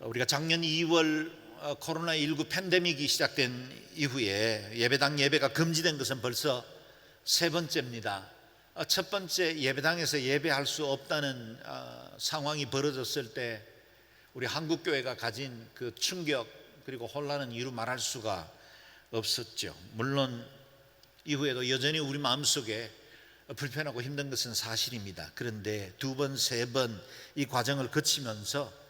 우리가 작년 2월 코로나19 팬데믹이 시작된 이후에 예배당 예배가 금지된 것은 벌써 세 번째입니다. 첫 번째 예배당에서 예배할 수 없다는 상황이 벌어졌을 때 우리 한국교회가 가진 그 충격 그리고 혼란은 이루 말할 수가 없었죠. 물론 이후에도 여전히 우리 마음속에 불편하고 힘든 것은 사실입니다. 그런데 두 번, 세 번 이 과정을 거치면서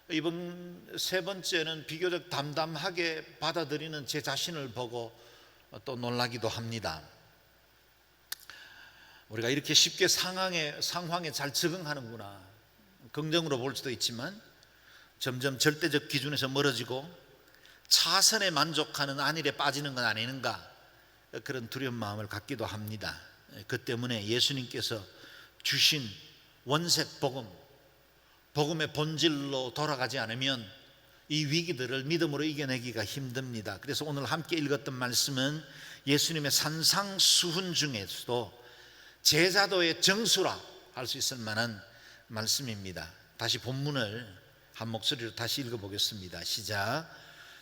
이번 세 번째는 비교적 담담하게 받아들이는 제 자신을 보고 또 놀라기도 합니다. 우리가 이렇게 쉽게 상황에 잘 적응하는구나, 긍정으로 볼 수도 있지만 점점 절대적 기준에서 멀어지고 차선에 만족하는 안일에 빠지는 건 아닌가, 그런 두려운 마음을 갖기도 합니다. 그 때문에 예수님께서 주신 원색 복음의 본질로 돌아가지 않으면 이 위기들을 믿음으로 이겨내기가 힘듭니다. 그래서 오늘 함께 읽었던 말씀은 예수님의 산상수훈 중에서도 제자도의 정수라 할 수 있을 만한 말씀입니다. 다시 본문을 한 목소리로 다시 읽어보겠습니다. 시작.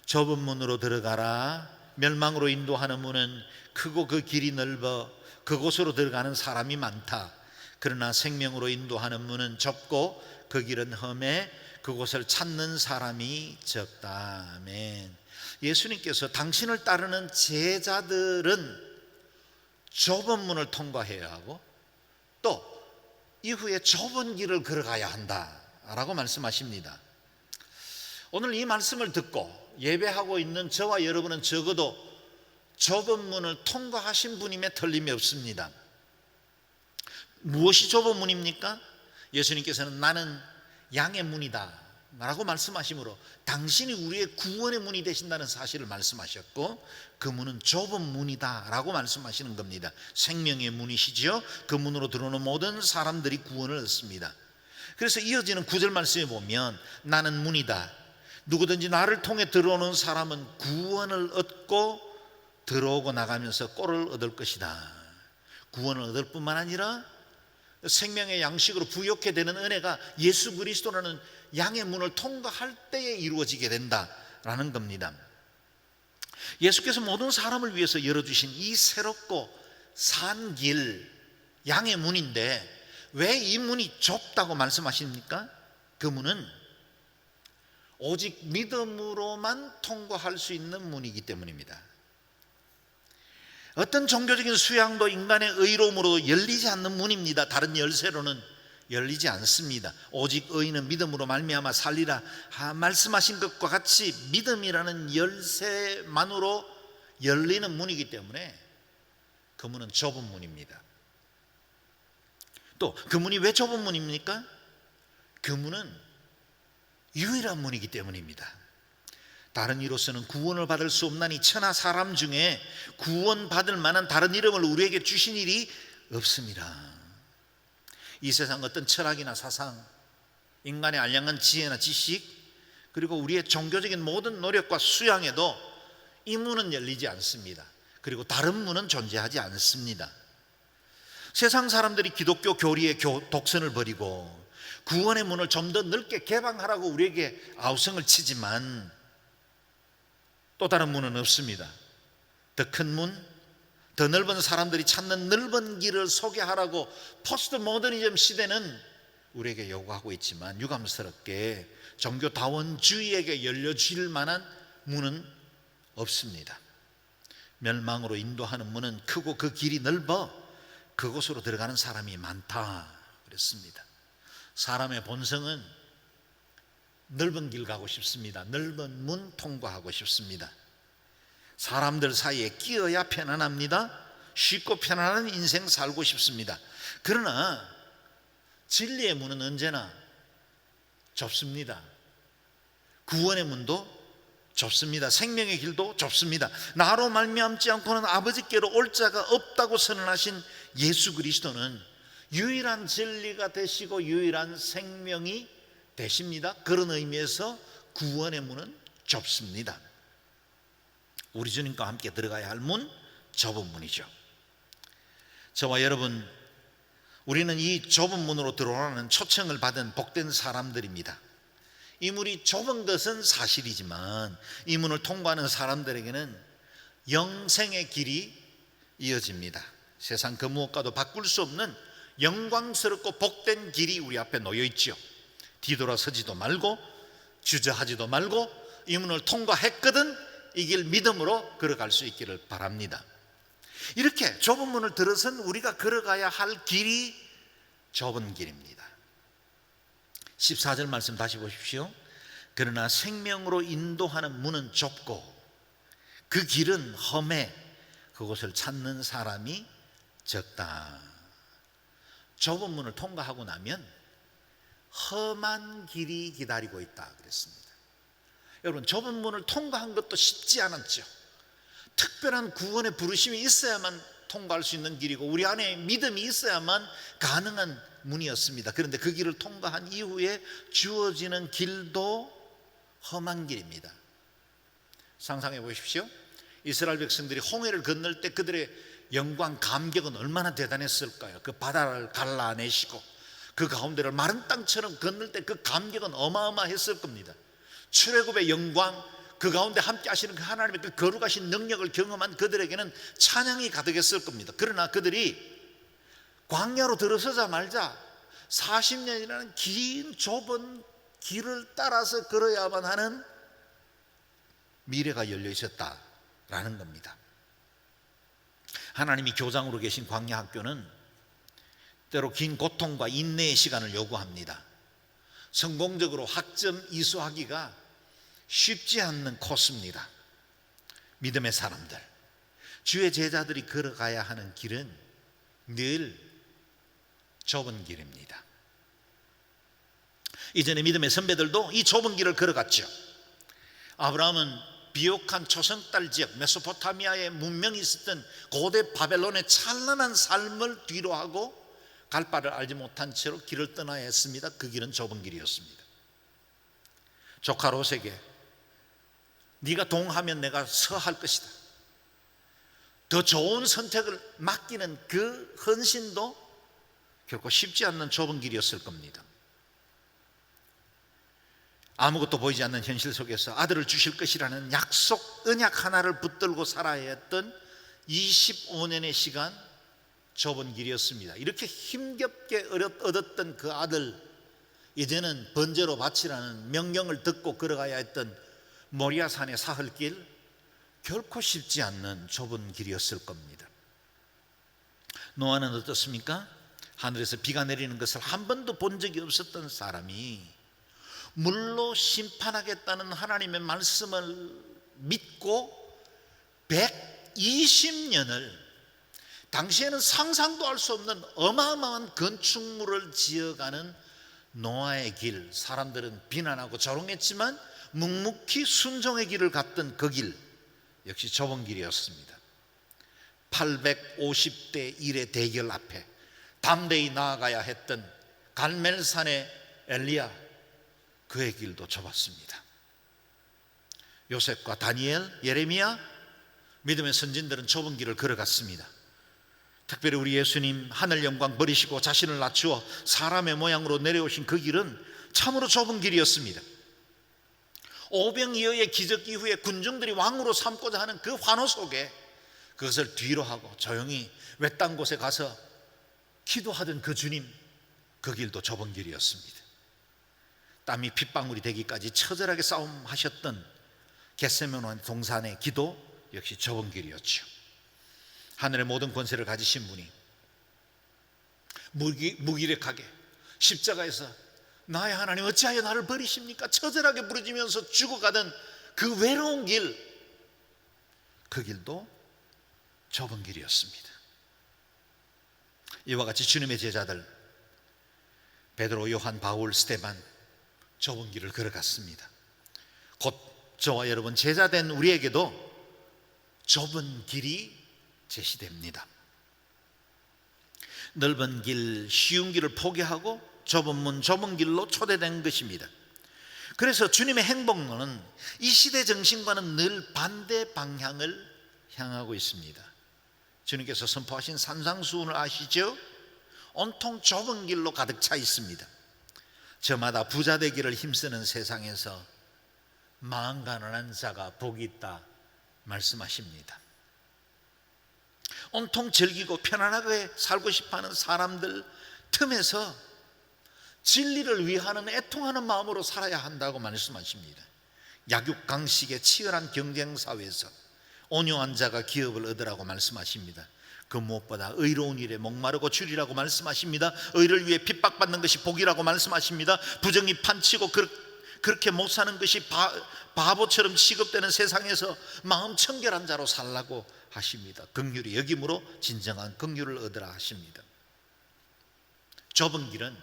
좁은 문으로 들어가라. 멸망으로 인도하는 문은 크고 그 길이 넓어 그곳으로 들어가는 사람이 많다. 그러나 생명으로 인도하는 문은 좁고 그 길은 험해 그곳을 찾는 사람이 적다. 아멘. 예수님께서 당신을 따르는 제자들은 좁은 문을 통과해야 하고 또 이후에 좁은 길을 걸어가야 한다라고 말씀하십니다. 오늘 이 말씀을 듣고 예배하고 있는 저와 여러분은 적어도 좁은 문을 통과하신 분임에 틀림이 없습니다. 무엇이 좁은 문입니까? 예수님께서는 나는 양의 문이다 라고 말씀하시므로 당신이 우리의 구원의 문이 되신다는 사실을 말씀하셨고, 그 문은 좁은 문이다 라고 말씀하시는 겁니다. 생명의 문이시죠. 그 문으로 들어오는 모든 사람들이 구원을 얻습니다. 그래서 이어지는 9절 말씀에 보면 나는 문이다. 누구든지 나를 통해 들어오는 사람은 구원을 얻고 들어오고 나가면서 꼴을 얻을 것이다. 구원을 얻을 뿐만 아니라 생명의 양식으로 부욕해 되는 은혜가 예수 그리스도라는 양의 문을 통과할 때에 이루어지게 된다라는 겁니다. 예수께서 모든 사람을 위해서 열어주신 이 새롭고 산 길, 양의 문인데 왜 이 문이 좁다고 말씀하십니까? 그 문은 오직 믿음으로만 통과할 수 있는 문이기 때문입니다. 어떤 종교적인 수양도 인간의 의로움으로 열리지 않는 문입니다. 다른 열쇠로는 열리지 않습니다. 오직 의인은 믿음으로 말미암아 살리라 말씀하신 것과 같이 믿음이라는 열쇠만으로 열리는 문이기 때문에 그 문은 좁은 문입니다. 또 그 문이 왜 좁은 문입니까? 그 문은 유일한 문이기 때문입니다. 다른 이로서는 구원을 받을 수 없나니 천하 사람 중에 구원받을 만한 다른 이름을 우리에게 주신 일이 없습니다. 이 세상 어떤 철학이나 사상, 인간의 알량한 지혜나 지식, 그리고 우리의 종교적인 모든 노력과 수양에도 이 문은 열리지 않습니다. 그리고 다른 문은 존재하지 않습니다. 세상 사람들이 기독교 교리의 독선을 버리고 구원의 문을 좀 더 넓게 개방하라고 우리에게 아우성을 치지만 또 다른 문은 없습니다. 더 큰 문, 더 넓은 사람들이 찾는 넓은 길을 소개하라고 포스트 모더니즘 시대는 우리에게 요구하고 있지만 유감스럽게 종교다원주의에게 열려질 만한 문은 없습니다. 멸망으로 인도하는 문은 크고 그 길이 넓어 그곳으로 들어가는 사람이 많다 그랬습니다. 사람의 본성은 넓은 길 가고 싶습니다. 넓은 문 통과하고 싶습니다. 사람들 사이에 끼어야 편안합니다. 쉽고 편안한 인생 살고 싶습니다. 그러나 진리의 문은 언제나 좁습니다. 구원의 문도 좁습니다. 생명의 길도 좁습니다. 나로 말미암지 않고는 아버지께로 올 자가 없다고 선언하신 예수 그리스도는 유일한 진리가 되시고 유일한 생명이 되십니다. 그런 의미에서 구원의 문은 좁습니다. 우리 주님과 함께 들어가야 할 문, 좁은 문이죠. 저와 여러분, 우리는 이 좁은 문으로 들어오라는 초청을 받은 복된 사람들입니다. 이 문이 좁은 것은 사실이지만 이 문을 통과하는 사람들에게는 영생의 길이 이어집니다. 세상 그 무엇과도 바꿀 수 없는 영광스럽고 복된 길이 우리 앞에 놓여 있죠. 뒤돌아서지도 말고 주저하지도 말고 이 문을 통과했거든 이 길 믿음으로 걸어갈 수 있기를 바랍니다. 이렇게 좁은 문을 들어선 우리가 걸어가야 할 길이 좁은 길입니다. 14절 말씀 다시 보십시오. 그러나 생명으로 인도하는 문은 좁고 그 길은 험해 그곳을 찾는 사람이 적다. 좁은 문을 통과하고 나면 험한 길이 기다리고 있다 그랬습니다. 여러분, 좁은 문을 통과한 것도 쉽지 않았죠. 특별한 구원의 부르심이 있어야만 통과할 수 있는 길이고 우리 안에 믿음이 있어야만 가능한 문이었습니다. 그런데 그 길을 통과한 이후에 주어지는 길도 험한 길입니다. 상상해 보십시오. 이스라엘 백성들이 홍해를 건널 때 그들의 영광, 감격은 얼마나 대단했을까요? 그 바다를 갈라내시고 그 가운데를 마른 땅처럼 건널 때 그 감격은 어마어마했을 겁니다. 출애굽의 영광, 그 가운데 함께 하시는 그 하나님의 그 거룩하신 능력을 경험한 그들에게는 찬양이 가득했을 겁니다. 그러나 그들이 광야로 들어서자마자 40년이라는 긴 좁은 길을 따라서 걸어야만 하는 미래가 열려 있었다라는 겁니다. 하나님이 교장으로 계신 광야 학교는 때로 긴 고통과 인내의 시간을 요구합니다. 성공적으로 학점 이수하기가 쉽지 않는 코스입니다. 믿음의 사람들, 주의 제자들이 걸어가야 하는 길은 늘 좁은 길입니다. 이전에 믿음의 선배들도 이 좁은 길을 걸어갔죠. 아브라함은 비옥한 초성달 지역 메소포타미아에 문명이 있었던 고대 바벨론의 찬란한 삶을 뒤로하고 갈 바를 알지 못한 채로 길을 떠나야 했습니다. 그 길은 좁은 길이었습니다. 조카 롯에게 네가 동하면 내가 서할 것이다, 더 좋은 선택을 맡기는 그 헌신도 결코 쉽지 않는 좁은 길이었을 겁니다. 아무것도 보이지 않는 현실 속에서 아들을 주실 것이라는 약속, 언약 하나를 붙들고 살아야 했던 25년의 시간, 좁은 길이었습니다. 이렇게 힘겹게 얻었던 그 아들, 이제는 번제로 바치라는 명령을 듣고 걸어가야 했던 모리아산의 사흘길, 결코 쉽지 않는 좁은 길이었을 겁니다. 노아는 어떻습니까? 하늘에서 비가 내리는 것을 한 번도 본 적이 없었던 사람이 물로 심판하겠다는 하나님의 말씀을 믿고 120년을 당시에는 상상도 할 수 없는 어마어마한 건축물을 지어가는 노아의 길, 사람들은 비난하고 조롱했지만 묵묵히 순종의 길을 갔던 그 길, 역시 좁은 길이었습니다. 850대 1의 대결 앞에 담대히 나아가야 했던 갈멜산의 엘리야, 그의 길도 좁았습니다. 요셉과 다니엘, 예레미야, 믿음의 선진들은 좁은 길을 걸어갔습니다. 특별히 우리 예수님 하늘 영광 버리시고 자신을 낮추어 사람의 모양으로 내려오신 그 길은 참으로 좁은 길이었습니다. 오병이어의 기적 이후에 군중들이 왕으로 삼고자 하는 그 환호 속에 그것을 뒤로 하고 조용히 외딴 곳에 가서 기도하던 그 주님, 그 길도 좁은 길이었습니다. 땀이 핏방울이 되기까지 처절하게 싸움하셨던 겟세마네 동산의 기도 역시 좁은 길이었죠. 하늘의 모든 권세를 가지신 분이 무기력하게 십자가에서 나의 하나님 어찌하여 나를 버리십니까? 처절하게 부르짖으면서 죽어가던 그 외로운 길, 그 길도 좁은 길이었습니다. 이와 같이 주님의 제자들 베드로, 요한, 바울, 스데반 좁은 길을 걸어갔습니다. 곧 저와 여러분 제자된 우리에게도 좁은 길이 제시됩니다. 넓은 길, 쉬운 길을 포기하고 좁은 문, 좁은 길로 초대된 것입니다. 그래서 주님의 행복론은 이 시대 정신과는 늘 반대 방향을 향하고 있습니다. 주님께서 선포하신 산상수훈을 아시죠? 온통 좁은 길로 가득 차 있습니다. 저마다 부자 되기를 힘쓰는 세상에서 마음 가난한 자가 복이 있다 말씀하십니다. 온통 즐기고 편안하게 살고 싶어하는 사람들 틈에서 진리를 위하는 애통하는 마음으로 살아야 한다고 말씀하십니다. 약육강식의 치열한 경쟁사회에서 온유한 자가 기업을 얻으라고 말씀하십니다. 그 무엇보다 의로운 일에 목마르고 줄이라고 말씀하십니다. 의를 위해 핍박받는 것이 복이라고 말씀하십니다. 부정이 판치고 그렇게 못 사는 것이 바보처럼 취급되는 세상에서 마음 청결한 자로 살라고 하십니다. 긍휼히 여김으로 진정한 긍휼을 얻으라 하십니다. 좁은 길은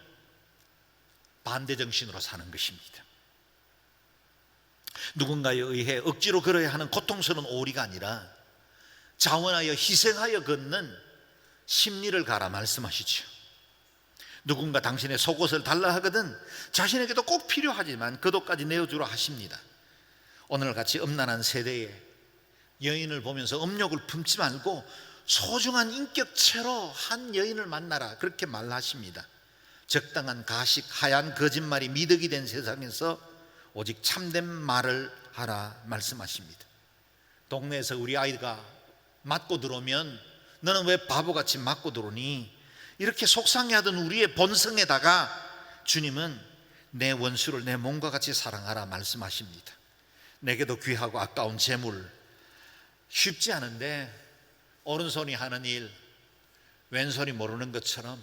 반대 정신으로 사는 것입니다. 누군가에 의해 억지로 걸어야 하는 고통스러운 오리가 아니라 자원하여 희생하여 걷는 심리를 가라 말씀하시죠. 누군가 당신의 속옷을 달라 하거든 자신에게도 꼭 필요하지만 그 돈까지 내어주라 하십니다. 오늘같이 음란한 세대에 여인을 보면서 음욕을 품지 말고 소중한 인격체로 한 여인을 만나라, 그렇게 말하십니다. 적당한 가식, 하얀 거짓말이 미덕이 된 세상에서 오직 참된 말을 하라 말씀하십니다. 동네에서 우리 아이가 맞고 들어오면 너는 왜 바보같이 맞고 들어오니? 이렇게 속상해하던 우리의 본성에다가 주님은 내 원수를 내 몸과 같이 사랑하라 말씀하십니다. 내게도 귀하고 아까운 재물, 쉽지 않은데 오른손이 하는 일 왼손이 모르는 것처럼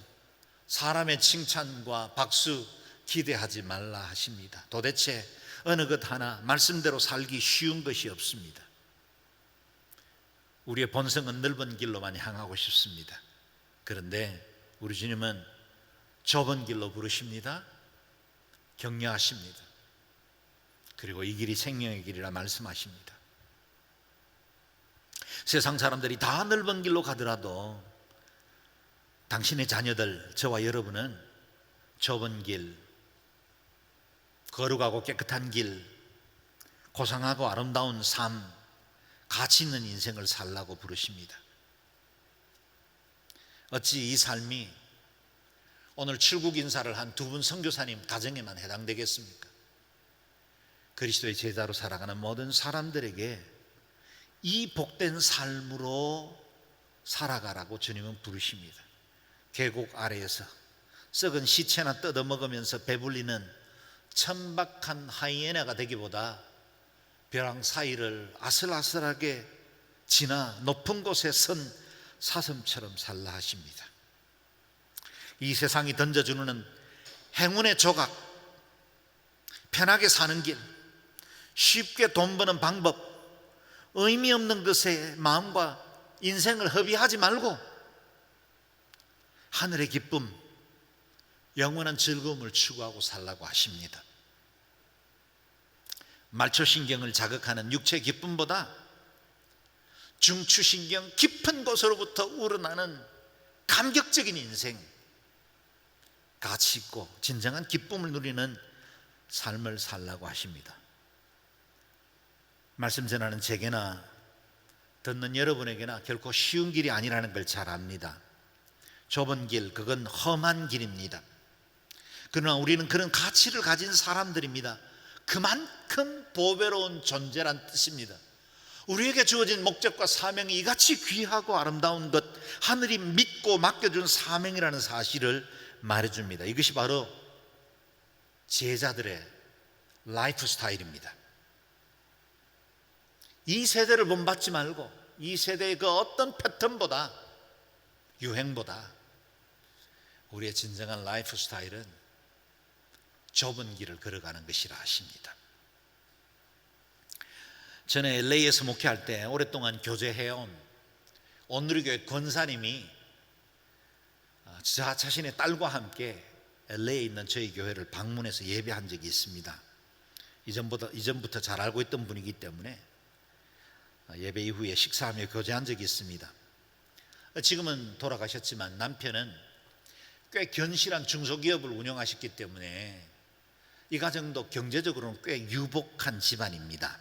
사람의 칭찬과 박수 기대하지 말라 하십니다. 도대체 어느 것 하나 말씀대로 살기 쉬운 것이 없습니다. 우리의 본성은 넓은 길로만 향하고 싶습니다. 그런데 우리 주님은 좁은 길로 부르십니다. 격려하십니다. 그리고 이 길이 생명의 길이라 말씀하십니다. 세상 사람들이 다 넓은 길로 가더라도 당신의 자녀들, 저와 여러분은 좁은 길, 거룩하고 깨끗한 길, 고상하고 아름다운 삶, 가치 있는 인생을 살라고 부르십니다. 어찌 이 삶이 오늘 출국 인사를 한 두 분 선교사님 가정에만 해당되겠습니까? 그리스도의 제자로 살아가는 모든 사람들에게 이 복된 삶으로 살아가라고 주님은 부르십니다. 계곡 아래에서 썩은 시체나 뜯어먹으면서 배불리는 천박한 하이에나가 되기보다 벼랑 사이를 아슬아슬하게 지나 높은 곳에 선 사슴처럼 살라 하십니다. 이 세상이 던져주는 행운의 조각, 편하게 사는 길, 쉽게 돈 버는 방법, 의미 없는 것에 마음과 인생을 허비하지 말고 하늘의 기쁨, 영원한 즐거움을 추구하고 살라고 하십니다. 말초신경을 자극하는 육체 기쁨보다 중추신경 깊은 곳으로부터 우러나는 감격적인 인생, 가치 있고 진정한 기쁨을 누리는 삶을 살라고 하십니다. 말씀 전하는 제게나 듣는 여러분에게나 결코 쉬운 길이 아니라는 걸 잘 압니다. 좁은 길, 그건 험한 길입니다. 그러나 우리는 그런 가치를 가진 사람들입니다. 그만큼 보배로운 존재란 뜻입니다. 우리에게 주어진 목적과 사명이 이같이 귀하고 아름다운 것, 하늘이 믿고 맡겨준 사명이라는 사실을 말해줍니다. 이것이 바로 제자들의 라이프 스타일입니다. 이 세대를 본받지 말고 이 세대의 그 어떤 패턴보다, 유행보다 우리의 진정한 라이프 스타일은 좁은 길을 걸어가는 것이라 하십니다. 전에 LA에서 목회할 때 오랫동안 교제해온 온누리교회 권사님이 자신의 딸과 함께 LA에 있는 저희 교회를 방문해서 예배한 적이 있습니다. 이전부터 잘 알고 있던 분이기 때문에 예배 이후에 식사하며 교제한 적이 있습니다. 지금은 돌아가셨지만 남편은 꽤 견실한 중소기업을 운영하셨기 때문에 이 가정도 경제적으로는 꽤 유복한 집안입니다.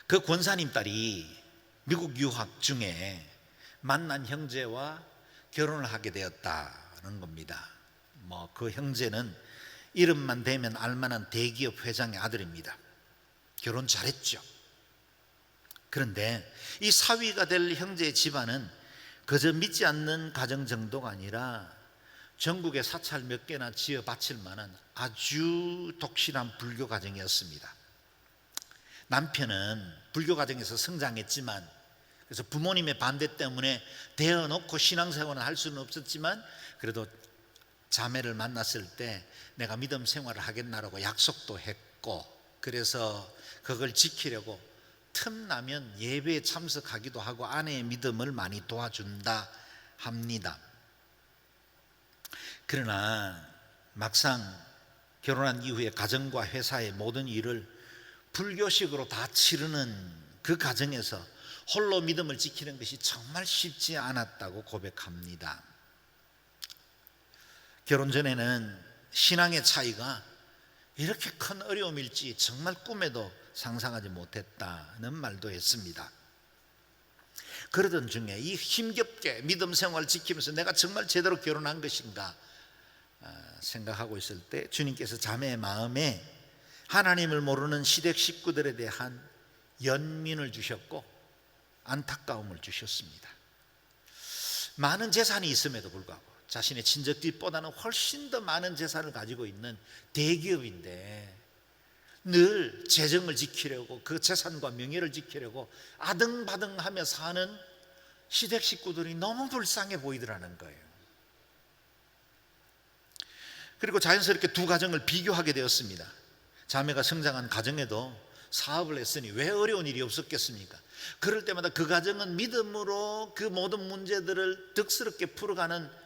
그 권사님 딸이 미국 유학 중에 만난 형제와 결혼을 하게 되었다는 겁니다. 그 형제는 이름만 대면 알만한 대기업 회장의 아들입니다. 결혼 잘했죠. 그런데 이 사위가 될 형제의 집안은 그저 믿지 않는 가정 정도가 아니라 전국에 사찰 몇 개나 지어 바칠 만한 아주 독실한 불교 가정이었습니다. 남편은 불교 가정에서 성장했지만, 그래서 부모님의 반대 때문에 대어놓고 신앙생활을 할 수는 없었지만, 그래도 자매를 만났을 때 내가 믿음 생활을 하겠나라고 약속도 했고, 그래서 그걸 지키려고 틈나면 예배에 참석하기도 하고 아내의 믿음을 많이 도와준다 합니다. 그러나 막상 결혼한 이후에 가정과 회사의 모든 일을 불교식으로 다 치르는 그 가정에서 홀로 믿음을 지키는 것이 정말 쉽지 않았다고 고백합니다. 결혼 전에는 신앙의 차이가 이렇게 큰 어려움일지 정말 꿈에도 상상하지 못했다는 말도 했습니다. 그러던 중에 이 힘겹게 믿음 생활을 지키면서 내가 정말 제대로 결혼한 것인가 생각하고 있을 때 주님께서 자매의 마음에 하나님을 모르는 시댁 식구들에 대한 연민을 주셨고 안타까움을 주셨습니다. 많은 재산이 있음에도 불구하고 자신의 친척들보다는 훨씬 더 많은 재산을 가지고 있는 대기업인데 늘 재정을 지키려고, 그 재산과 명예를 지키려고 아등바등하며 사는 시댁 식구들이 너무 불쌍해 보이더라는 거예요. 그리고 자연스럽게 두 가정을 비교하게 되었습니다. 자매가 성장한 가정에도 사업을 했으니 왜 어려운 일이 없었겠습니까? 그럴 때마다 그 가정은 믿음으로 그 모든 문제들을 득스럽게 풀어가는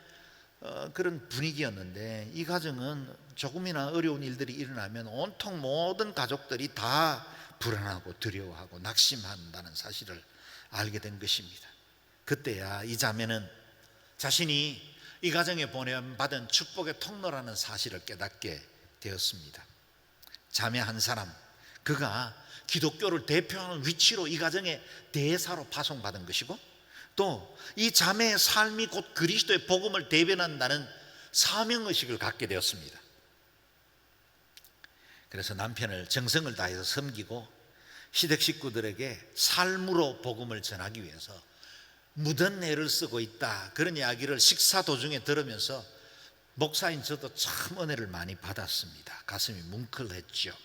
그런 분위기였는데, 이 가정은 조금이나 어려운 일들이 일어나면 온통 모든 가족들이 다 불안하고 두려워하고 낙심한다는 사실을 알게 된 것입니다. 그때야 이 자매는 자신이 이 가정에 보내받은 축복의 통로라는 사실을 깨닫게 되었습니다. 자매 한 사람, 그가 기독교를 대표하는 위치로 이 가정의 대사로 파송받은 것이고, 또 이 자매의 삶이 곧 그리스도의 복음을 대변한다는 사명의식을 갖게 되었습니다. 그래서 남편을 정성을 다해서 섬기고 시댁 식구들에게 삶으로 복음을 전하기 위해서 무던 애를 쓰고 있다, 그런 이야기를 식사 도중에 들으면서 목사인 저도 참 은혜를 많이 받았습니다. 가슴이 뭉클했죠.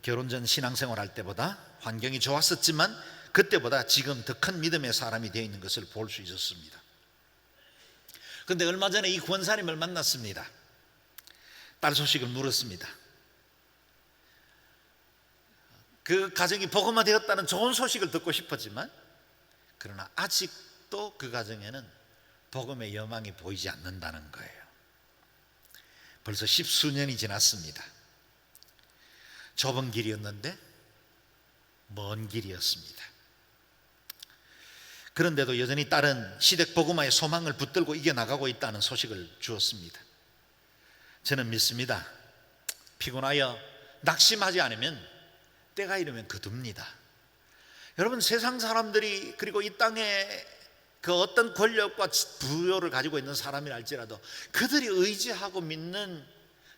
결혼 전 신앙생활 할 때보다 환경이 좋았었지만 그때보다 지금 더 큰 믿음의 사람이 되어 있는 것을 볼 수 있었습니다. 그런데 얼마 전에 이 권사님을 만났습니다. 딸 소식을 물었습니다. 그 가정이 복음화되었다는 좋은 소식을 듣고 싶었지만, 그러나 아직도 그 가정에는 복음의 여망이 보이지 않는다는 거예요. 벌써 10수년이 지났습니다. 좁은 길이었는데 먼 길이었습니다. 그런데도 여전히 딸은 시댁 복음화의 소망을 붙들고 이겨나가고 있다는 소식을 주었습니다. 저는 믿습니다. 피곤하여 낙심하지 않으면 때가 이르면 거둡니다. 여러분, 세상 사람들이, 그리고 이 땅에 그 어떤 권력과 부여를 가지고 있는 사람이랄지라도 그들이 의지하고 믿는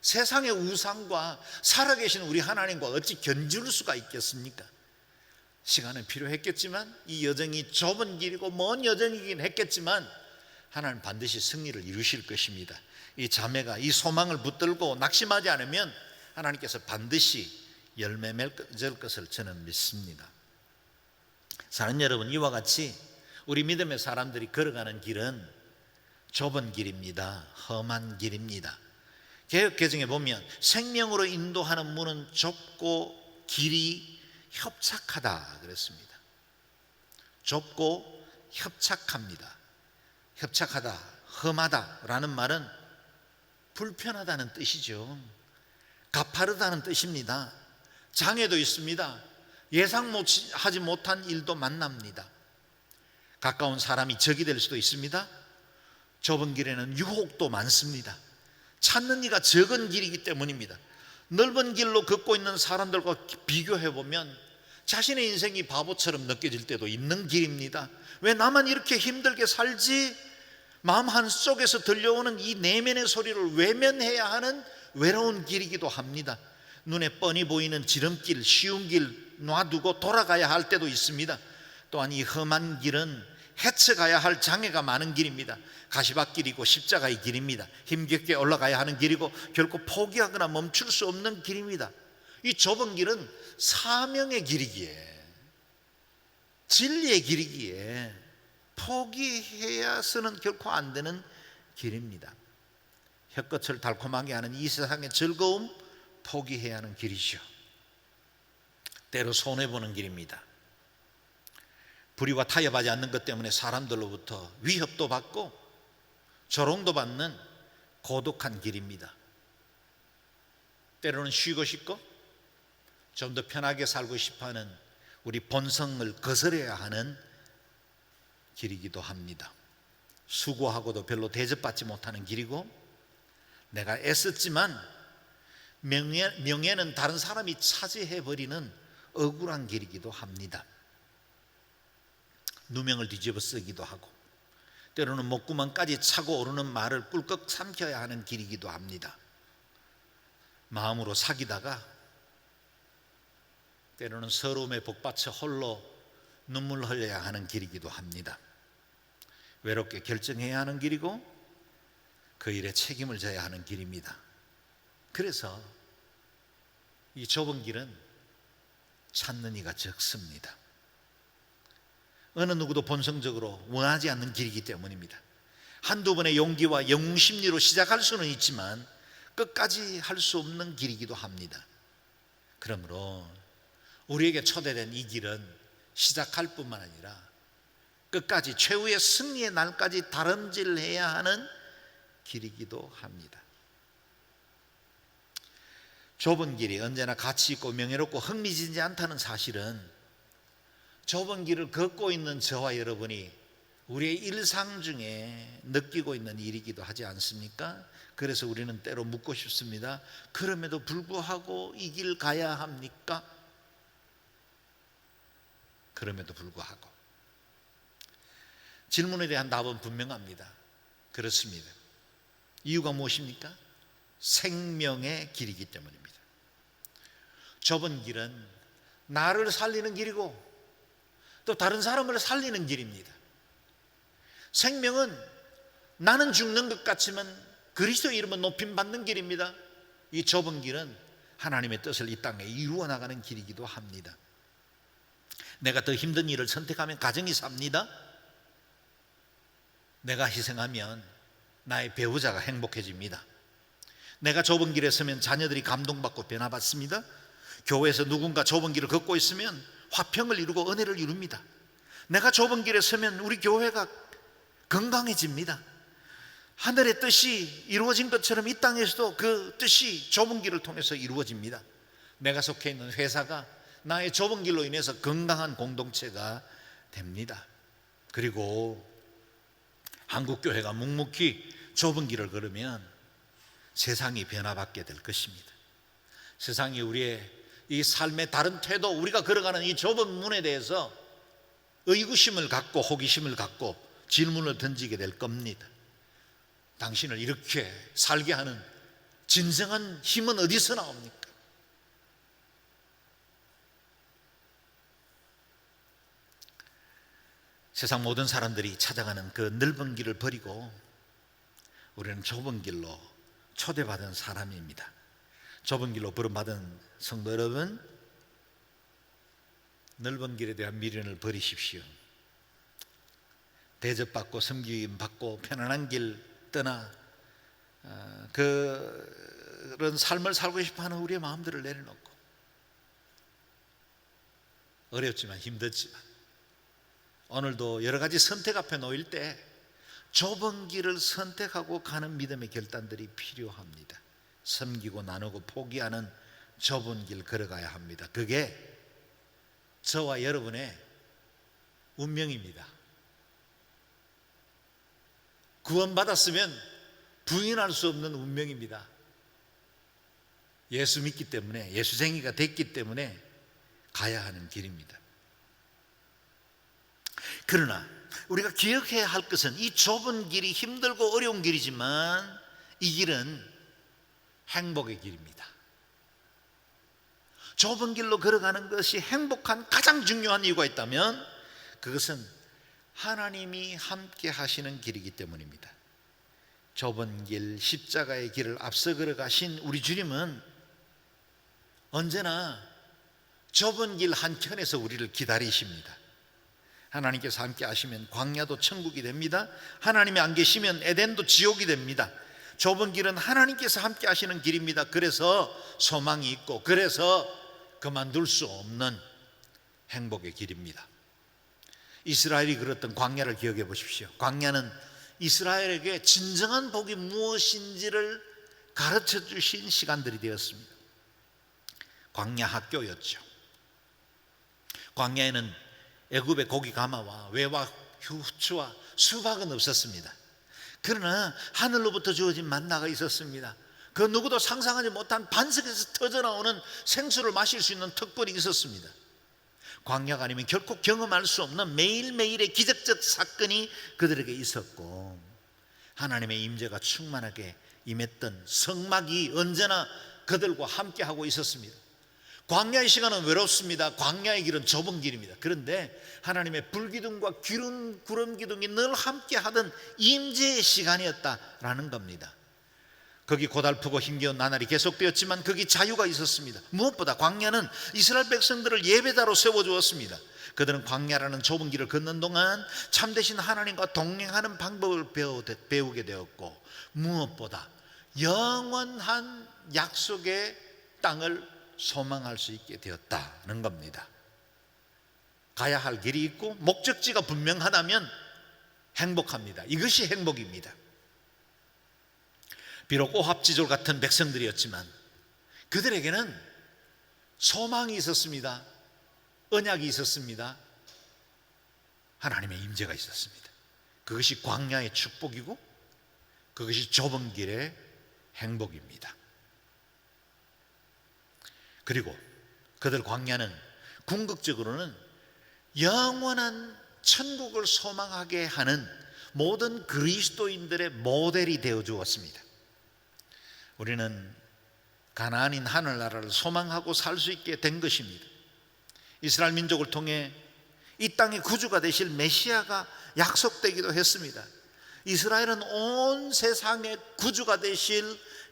세상의 우상과 살아계신 우리 하나님과 어찌 견줄 수가 있겠습니까? 시간은 필요했겠지만, 이 여정이 좁은 길이고 먼 여정이긴 했겠지만 하나님 반드시 승리를 이루실 것입니다. 이 자매가 이 소망을 붙들고 낙심하지 않으면 하나님께서 반드시 열매 맺을 것을 저는 믿습니다. 사랑하는 여러분, 이와 같이 우리 믿음의 사람들이 걸어가는 길은 좁은 길입니다. 험한 길입니다. 개역개정에 보면 생명으로 인도하는 문은 좁고 길이 협착하다 그랬습니다. 좁고 협착합니다. 협착하다, 험하다라는 말은 불편하다는 뜻이죠. 가파르다는 뜻입니다. 장애도 있습니다. 예상하지 못한 일도 만납니다. 가까운 사람이 적이 될 수도 있습니다. 좁은 길에는 유혹도 많습니다. 찾는 이가 적은 길이기 때문입니다. 넓은 길로 걷고 있는 사람들과 비교해보면 자신의 인생이 바보처럼 느껴질 때도 있는 길입니다. 왜 나만 이렇게 힘들게 살지? 마음 한쪽에서 들려오는 이 내면의 소리를 외면해야 하는 외로운 길이기도 합니다. 눈에 뻔히 보이는 지름길, 쉬운 길 놔두고 돌아가야 할 때도 있습니다. 또한 이 험한 길은 헤쳐가야 할 장애가 많은 길입니다. 가시밭길이고 십자가의 길입니다. 힘겹게 올라가야 하는 길이고 결코 포기하거나 멈출 수 없는 길입니다. 이 좁은 길은 사명의 길이기에, 진리의 길이기에 포기해서는 결코 안 되는 길입니다. 혀끝을 달콤하게 하는 이 세상의 즐거움, 포기해야 하는 길이죠. 때로 손해보는 길입니다. 불의와 타협하지 않는 것 때문에 사람들로부터 위협도 받고 조롱도 받는 고독한 길입니다. 때로는 쉬고 싶고 좀 더 편하게 살고 싶어하는 우리 본성을 거스려야 하는 길이기도 합니다. 수고하고도 별로 대접받지 못하는 길이고, 내가 애썼지만 명예는 다른 사람이 차지해버리는 억울한 길이기도 합니다. 누명을 뒤집어 쓰기도 하고, 때로는 목구멍까지 차고 오르는 말을 꿀꺽 삼켜야 하는 길이기도 합니다. 마음으로 사귀다가 때로는 서러움에 복받쳐 홀로 눈물 흘려야 하는 길이기도 합니다. 외롭게 결정해야 하는 길이고 그 일에 책임을 져야 하는 길입니다. 그래서 이 좁은 길은 찾는 이가 적습니다. 어느 누구도 본성적으로 원하지 않는 길이기 때문입니다. 한두 번의 용기와 영웅심리로 시작할 수는 있지만 끝까지 할 수 없는 길이기도 합니다. 그러므로 우리에게 초대된 이 길은 시작할 뿐만 아니라 끝까지 최후의 승리의 날까지 다름질해야 하는 길이기도 합니다. 좁은 길이 언제나 가치 있고 명예롭고 흥미진지 않다는 사실은 좁은 길을 걷고 있는 저와 여러분이 우리의 일상 중에 느끼고 있는 일이기도 하지 않습니까? 그래서 우리는 때로 묻고 싶습니다. 그럼에도 불구하고 이 길 가야 합니까? 그럼에도 불구하고 질문에 대한 답은 분명합니다. 그렇습니다. 이유가 무엇입니까? 생명의 길이기 때문입니다. 좁은 길은 나를 살리는 길이고 또 다른 사람을 살리는 길입니다. 생명은 나는 죽는 것 같지만 그리스도의 이름은 높임받는 길입니다. 이 좁은 길은 하나님의 뜻을 이 땅에 이루어 나가는 길이기도 합니다. 내가 더 힘든 일을 선택하면 가정이 삽니다. 내가 희생하면 나의 배우자가 행복해집니다. 내가 좁은 길에 서면 자녀들이 감동받고 변화받습니다. 교회에서 누군가 좁은 길을 걷고 있으면 화평을 이루고 은혜를 이룹니다. 내가 좁은 길에 서면 우리 교회가 건강해집니다. 하늘의 뜻이 이루어진 것처럼 이 땅에서도 그 뜻이 좁은 길을 통해서 이루어집니다. 내가 속해 있는 회사가 나의 좁은 길로 인해서 건강한 공동체가 됩니다. 그리고 한국교회가 묵묵히 좁은 길을 걸으면 세상이 변화받게 될 것입니다. 세상이 우리의 이 삶의 다른 태도, 우리가 걸어가는 이 좁은 문에 대해서 의구심을 갖고 호기심을 갖고 질문을 던지게 될 겁니다. 당신을 이렇게 살게 하는 진정한 힘은 어디서 나옵니까? 세상 모든 사람들이 찾아가는 그 넓은 길을 버리고 우리는 좁은 길로 초대받은 사람입니다. 좁은 길로 부름받은 성도 여러분, 넓은 길에 대한 미련을 버리십시오. 대접받고 섬김 받고 편안한 길 떠나 그런 삶을 살고 싶어하는 우리의 마음들을 내려놓고, 어렵지만 힘들지만 오늘도 여러 가지 선택 앞에 놓일 때 좁은 길을 선택하고 가는 믿음의 결단들이 필요합니다. 섬기고 나누고 포기하는 좁은 길 걸어가야 합니다. 그게 저와 여러분의 운명입니다. 구원받았으면 부인할 수 없는 운명입니다. 예수 믿기 때문에, 예수쟁이가 됐기 때문에 가야 하는 길입니다. 그러나 우리가 기억해야 할 것은 이 좁은 길이 힘들고 어려운 길이지만 이 길은 행복의 길입니다. 좁은 길로 걸어가는 것이 행복한 가장 중요한 이유가 있다면 그것은 하나님이 함께 하시는 길이기 때문입니다. 좁은 길, 십자가의 길을 앞서 걸어가신 우리 주님은 언제나 좁은 길 한켠에서 우리를 기다리십니다. 하나님께서 함께 하시면 광야도 천국이 됩니다. 하나님이 안 계시면 에덴도 지옥이 됩니다. 좁은 길은 하나님께서 함께 하시는 길입니다. 그래서 소망이 있고, 그래서 그만둘 수 없는 행복의 길입니다. 이스라엘이 걸었던 광야를 기억해 보십시오. 광야는 이스라엘에게 진정한 복이 무엇인지를 가르쳐 주신 시간들이 되었습니다. 광야 학교였죠. 광야에는 애굽의 고기 가마와 외와 휴추와 수박은 없었습니다. 그러나 하늘로부터 주어진 만나가 있었습니다. 그 누구도 상상하지 못한 반석에서 터져나오는 생수를 마실 수 있는 특권이 있었습니다. 광야가 아니면 결코 경험할 수 없는 매일매일의 기적적 사건이 그들에게 있었고, 하나님의 임재가 충만하게 임했던 성막이 언제나 그들과 함께하고 있었습니다. 광야의 시간은 외롭습니다. 광야의 길은 좁은 길입니다. 그런데 하나님의 불기둥과 구름 기둥이 늘 함께하던 임재의 시간이었다라는 겁니다. 거기 고달프고 힘겨운 나날이 계속되었지만 거기 자유가 있었습니다. 무엇보다 광야는 이스라엘 백성들을 예배자로 세워주었습니다. 그들은 광야라는 좁은 길을 걷는 동안 참되신 하나님과 동행하는 방법을 배우게 되었고, 무엇보다 영원한 약속의 땅을 소망할 수 있게 되었다는 겁니다. 가야 할 길이 있고 목적지가 분명하다면 행복합니다. 이것이 행복입니다. 비록 오합지졸 같은 백성들이었지만 그들에게는 소망이 있었습니다. 언약이 있었습니다. 하나님의 임재가 있었습니다. 그것이 광야의 축복이고 그것이 좁은 길의 행복입니다. 그리고 그들 광야는 궁극적으로는 영원한 천국을 소망하게 하는 모든 그리스도인들의 모델이 되어 주었습니다. 우리는 가나안인 하늘나라를 소망하고 살 수 있게 된 것입니다. 이스라엘 민족을 통해 이 땅의 구주가 되실 메시아가 약속되기도 했습니다. 이스라엘은 온 세상의 구주가 되실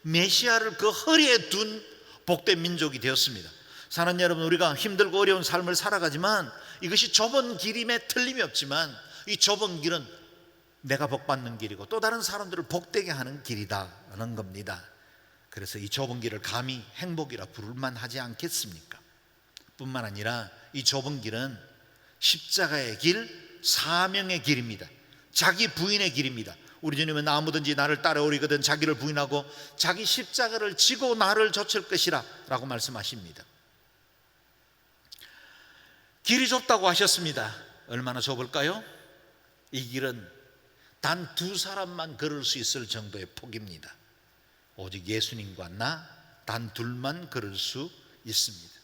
메시아를 그 허리에 둔 복된 민족이 되었습니다. 사는 여러분, 우리가 힘들고 어려운 삶을 살아가지만 이것이 좁은 길임에 틀림이 없지만 이 좁은 길은 내가 복받는 길이고 또 다른 사람들을 복되게 하는 길이다는 겁니다. 그래서 이 좁은 길을 감히 행복이라 부를만 하지 않겠습니까? 뿐만 아니라 이 좁은 길은 십자가의 길, 사명의 길입니다. 자기 부인의 길입니다. 우리 주님은 아무든지 나를 따라오리거든 자기를 부인하고 자기 십자가를 지고 나를 좇을 것이라 라고 말씀하십니다. 길이 좁다고 하셨습니다. 얼마나 좁을까요? 이 길은 단 두 사람만 걸을 수 있을 정도의 폭입니다. 오직 예수님과 나 단 둘만 걸을 수 있습니다.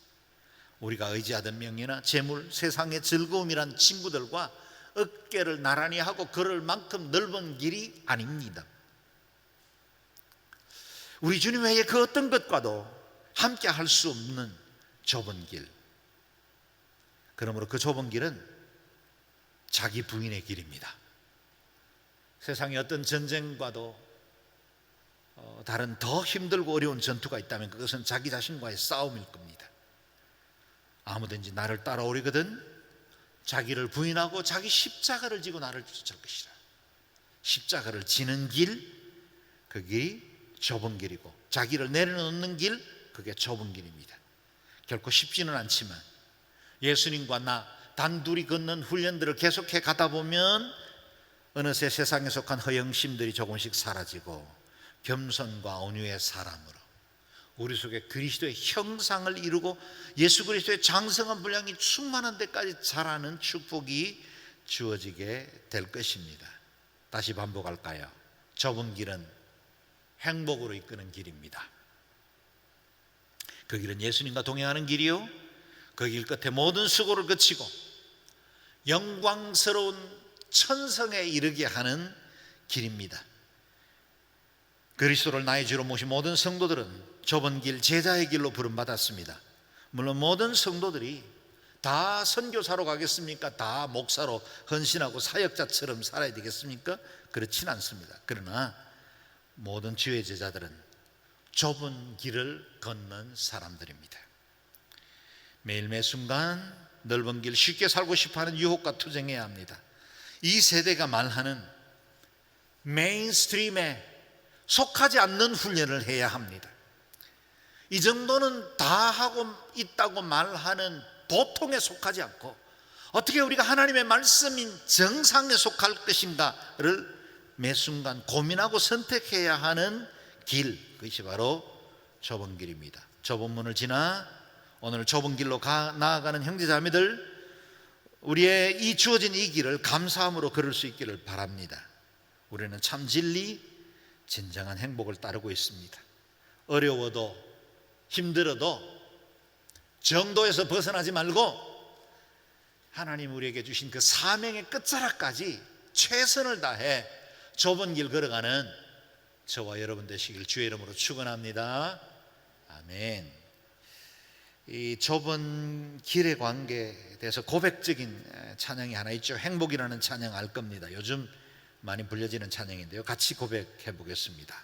우리가 의지하던 명예나 재물, 세상의 즐거움이란 친구들과 어깨를 나란히 하고 걸을 만큼 넓은 길이 아닙니다. 우리 주님 외에 그 어떤 것과도 함께 할 수 없는 좁은 길. 그러므로 그 좁은 길은 자기 부인의 길입니다. 세상의 어떤 전쟁과도 다른 더 힘들고 어려운 전투가 있다면 그것은 자기 자신과의 싸움일 겁니다. 아무든지 나를 따라오리거든 자기를 부인하고 자기 십자가를 지고 나를 쫓을 것이라. 십자가를 지는 길, 그 길이 좁은 길이고 자기를 내려놓는 길, 그게 좁은 길입니다. 결코 쉽지는 않지만 예수님과 나 단둘이 걷는 훈련들을 계속해 가다 보면 어느새 세상에 속한 허영심들이 조금씩 사라지고 겸손과 온유의 사람으로 우리 속에 그리스도의 형상을 이루고 예수 그리스도의 장성한 분량이 충만한 데까지 자라는 축복이 주어지게 될 것입니다. 다시 반복할까요? 좁은 길은 행복으로 이끄는 길입니다. 그 길은 예수님과 동행하는 길이요, 그 길 끝에 모든 수고를 거치고 영광스러운 천성에 이르게 하는 길입니다. 그리스도를 나의 주로 모신 모든 성도들은 좁은 길, 제자의 길로 부름받았습니다. 물론 모든 성도들이 다 선교사로 가겠습니까? 다 목사로 헌신하고 사역자처럼 살아야 되겠습니까? 그렇진 않습니다. 그러나 모든 주의 제자들은 좁은 길을 걷는 사람들입니다. 매일 매 순간 넓은 길, 쉽게 살고 싶어하는 유혹과 투쟁해야 합니다. 이 세대가 말하는 메인스트림에 속하지 않는 훈련을 해야 합니다. 이 정도는 다 하고 있다고 말하는 보통에 속하지 않고 어떻게 우리가 하나님의 말씀인 정상에 속할 것인가를 매 순간 고민하고 선택해야 하는 길, 그것이 바로 좁은 길입니다. 좁은 문을 지나 오늘 좁은 길로 나아가는 형제자매들, 우리의 이 주어진 이 길을 감사함으로 걸을 수 있기를 바랍니다. 우리는 참 진리, 진정한 행복을 따르고 있습니다. 어려워도 힘들어도 정도에서 벗어나지 말고 하나님 우리에게 주신 그 사명의 끝자락까지 최선을 다해 좁은 길 걸어가는 저와 여러분 되시길 주의 이름으로 축원합니다. 아멘. 이 좁은 길의 관계에 대해서 고백적인 찬양이 하나 있죠. 행복이라는 찬양 알 겁니다. 요즘 많이 불려지는 찬양인데요, 같이 고백해 보겠습니다.